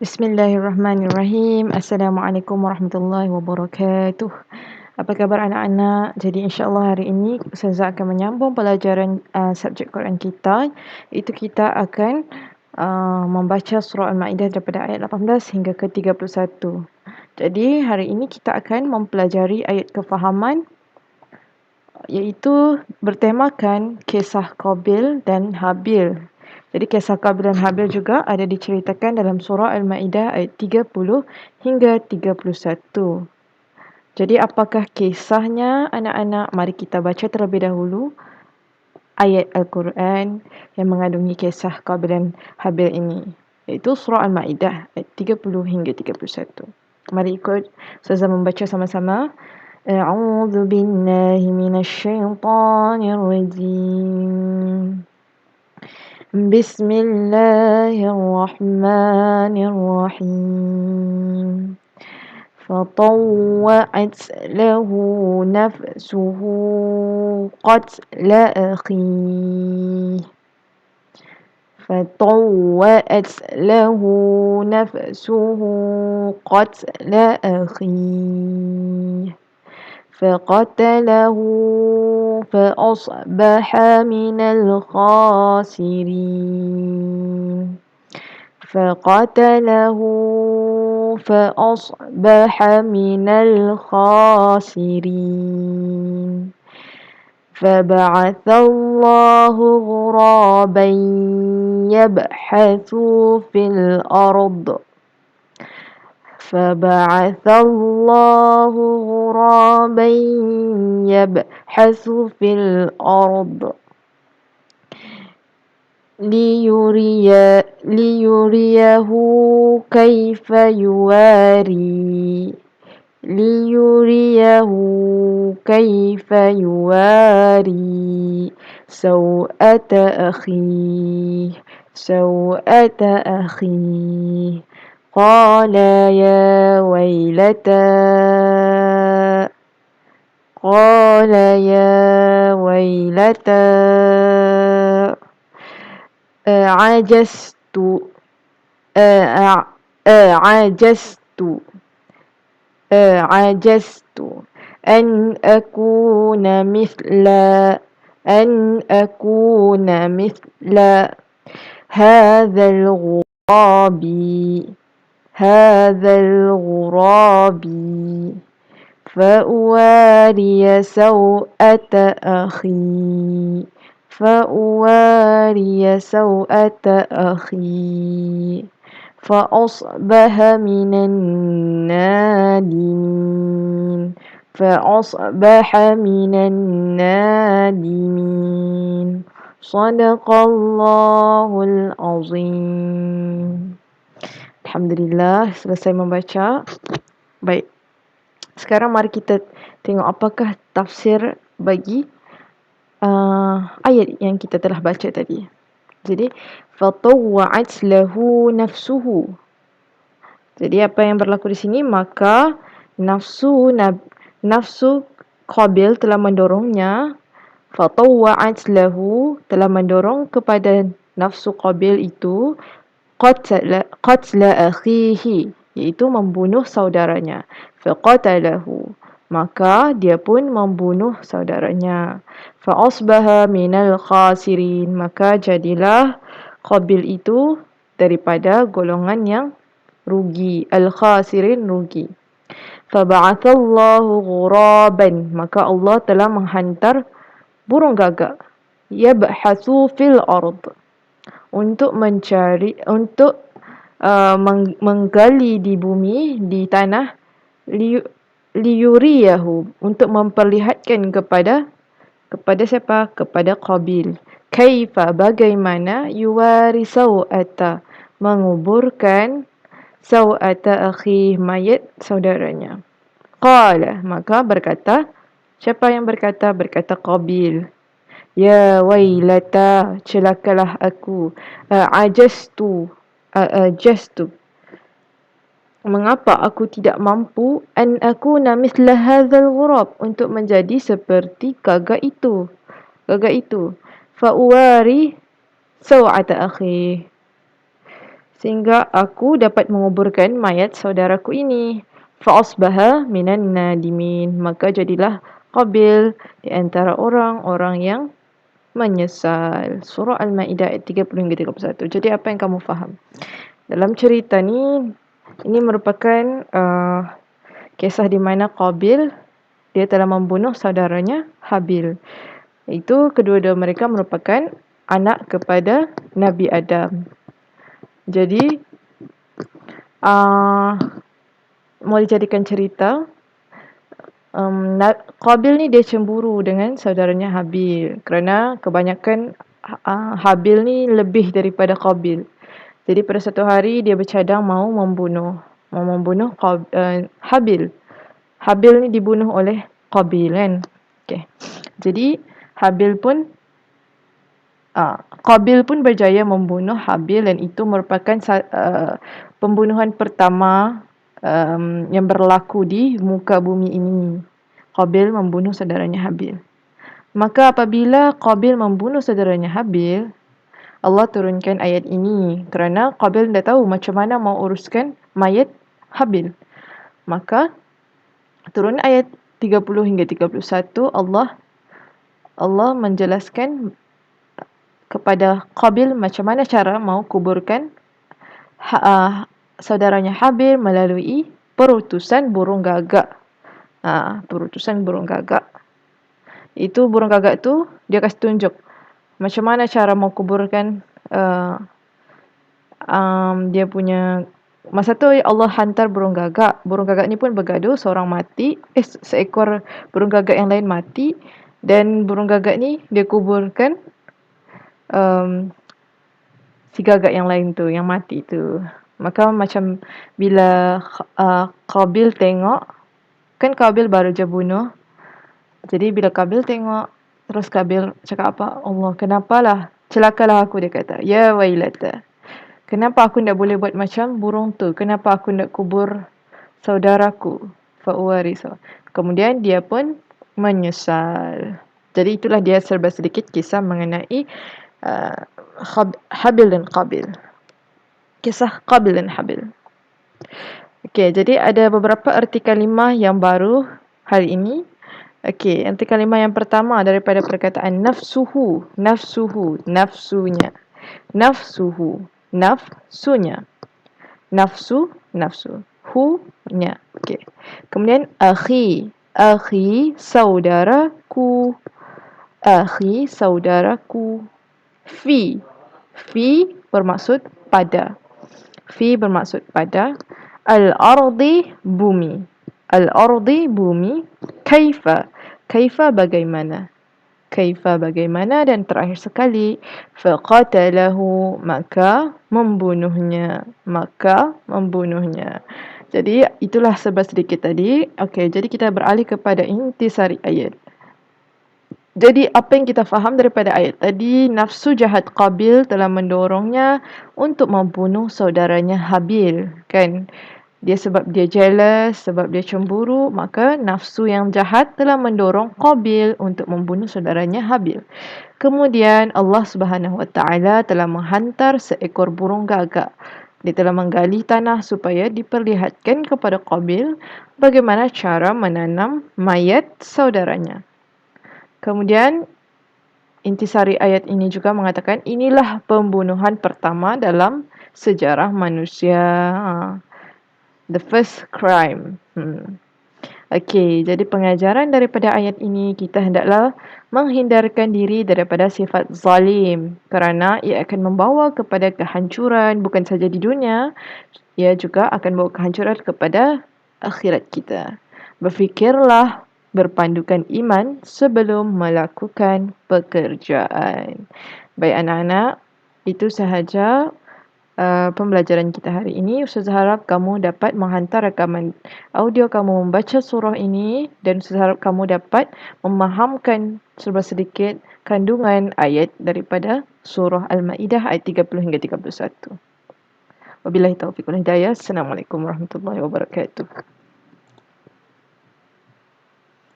Bismillahirrahmanirrahim. Assalamualaikum warahmatullahi wabarakatuh. Apa khabar anak-anak? Jadi insya-Allah hari ini Ustazah akan menyambung pelajaran subjek Quran kita. Itu kita akan membaca surah Al-Maidah daripada ayat 18 hingga ke 31. Jadi hari ini kita akan mempelajari ayat kefahaman, iaitu bertemakan kisah Qabil dan Habil. Jadi kisah Qabil dan Habil juga ada diceritakan dalam surah Al-Maidah ayat 30 hingga 31. Jadi apakah kisahnya anak-anak? Mari kita baca terlebih dahulu ayat Al-Quran yang mengandungi kisah Qabil dan Habil ini, iaitu surah Al-Maidah ayat 30 hingga 31. Mari ikut Ustazah membaca sama-sama. A'udzu billahi minasyaitonir rajim. Bismillahirrahmanirrahim. فطوعت له نفسه قتل أخيه فطوعت له نفسه قتل أخيه فقتله فأصبح من الخاسرين فقتله فأصبح من الخاسرين فبعث الله غرابا يبحث في الأرض فبعث الله غرابا يبحث في الأرض ليريه كيف يواري سوءة أخيه قال يا ويلتى عجزت أن أكون مثل هذا الغراب فأواري سوءة أخي فأصبح من النادمين صدق الله العظيم. Alhamdulillah, selesai membaca. Baik, sekarang mari kita tengok apakah tafsir bagi ayat yang kita telah baca tadi. Jadi fatawwa'at lahu nafsuhu. Jadi apa yang berlaku di sini? Maka nafsu Qabil telah mendorongnya. Fatawwa'at lahu, telah mendorong kepada nafsu Qabil itu qatla akhihi, iaitu membunuh saudaranya. Faqatalahu, maka dia pun membunuh saudaranya. Fa'asbaha minal khasirin, maka jadilah Qabil itu daripada golongan yang rugi. Al-khasirin, rugi. Faba'athallahu ghuraban, maka Allah telah menghantar burung gagak. Yabhathu fil ard, untuk mencari, untuk menggali di bumi, di tanah. Liyuriyahu, untuk memperlihatkan kepada siapa? Kepada Qabil. Kaifa, bagaimana, yuwari saw'ata, menguburkan saw'ata akhi, mayat saudaranya. Qala, maka berkata, siapa yang berkata? Berkata Qabil. Ya wailata, celakalah aku. Ajastu, mengapa aku tidak mampu an akuna mithla hadzal ghurab, untuk menjadi seperti gagak itu. Fa uwari saw'ata akhi, sehingga aku dapat menguburkan mayat saudaraku ini. Fa'asbaha minan nadimin. Maka jadilah Qabil di antara orang-orang yang menyesal. Surah Al-Ma'idah ayat 30 hingga 31. Jadi apa yang kamu faham? Dalam cerita ni, ini merupakan kisah di mana Qabil dia telah membunuh saudaranya Habil. Itu kedua-dua mereka merupakan anak kepada Nabi Adam. Jadi mau dijadikan cerita, Qabil ni dia cemburu dengan saudaranya Habil kerana kebanyakan Habil ni lebih daripada Qabil. Jadi pada satu hari dia bercadang mau membunuh Habil. Habil ni dibunuh oleh Qabil kan. Okay. Jadi Qabil pun berjaya membunuh Habil dan itu merupakan pembunuhan pertama yang berlaku di muka bumi ini. Qabil membunuh saudaranya Habil. Maka apabila Qabil membunuh saudaranya Habil, Allah turunkan ayat ini kerana Qabil dah tahu macam mana mau uruskan mayat Habil. Maka turun ayat 30 hingga 31, Allah menjelaskan kepada Qabil macam mana cara mau kuburkan saudaranya Habil melalui perutusan burung gagak. Perutusan burung gagak. Itu burung gagak tu dia kasih tunjuk macam mana cara mau kuburkan dia punya. Masa tu Allah hantar burung gagak. Burung gagak ni pun bergaduh, seorang mati, seekor burung gagak yang lain mati dan burung gagak ni dia kuburkan si gagak yang lain tu, yang mati tu. Maka macam bila Qabil tengok, kan Qabil baru je bunuh. Jadi bila Qabil tengok, terus Qabil cakap apa? Allah, kenapalah? Celakalah aku, dia kata. Ya wailata. Kenapa aku tidak boleh buat macam burung tu? Kenapa aku tidak kubur saudaraku? Fa'uwarisa. Kemudian dia pun menyesal. Jadi itulah dia serba sedikit kisah mengenai Habil dan Qabil. Kisah Qabil dan Habil. Okey, jadi ada beberapa erti kalimah yang baru hari ini. Okey, erti kalimah yang pertama daripada perkataan nafsuhu, nafsunya. Nafsuhu, nafsunya. Nafsu, hu-nya. Okey. Kemudian akhi, saudaraku. Akhi, saudaraku. Fi bermaksud pada. Fi bermaksud pada. Al-ardi, bumi. Al-ardi, bumi. Kaifa bagaimana. Kaifa bagaimana. Dan terakhir sekali, faqatalahu, maka membunuhnya. Jadi itulah serba sedikit tadi. Okey, jadi kita beralih kepada intisari ayat. Jadi apa yang kita faham daripada ayat tadi, nafsu jahat Qabil telah mendorongnya untuk membunuh saudaranya Habil, kan? Dia sebab dia jealous, sebab dia cemburu, maka nafsu yang jahat telah mendorong Qabil untuk membunuh saudaranya Habil. Kemudian Allah Subhanahu Wa Taala telah menghantar seekor burung gagak. Dia telah menggali tanah supaya diperlihatkan kepada Qabil bagaimana cara menanam mayat saudaranya. Kemudian intisari ayat ini juga mengatakan inilah pembunuhan pertama dalam sejarah manusia. The first crime. Okey, jadi pengajaran daripada ayat ini, kita hendaklah menghindarkan diri daripada sifat zalim kerana ia akan membawa kepada kehancuran bukan saja di dunia, ia juga akan membawa kehancuran kepada akhirat kita. Berfikirlah berpandukan iman sebelum melakukan pekerjaan. Baik anak-anak, itu sahaja pembelajaran kita hari ini. Ustazah harap kamu dapat menghantar rakaman audio kamu membaca surah ini dan Ustazah harap kamu dapat memahamkan serba sedikit kandungan ayat daripada surah Al-Ma'idah ayat 30 hingga 31. Wabillahi taufiq wal hidayah. Assalamualaikum warahmatullahi wabarakatuh.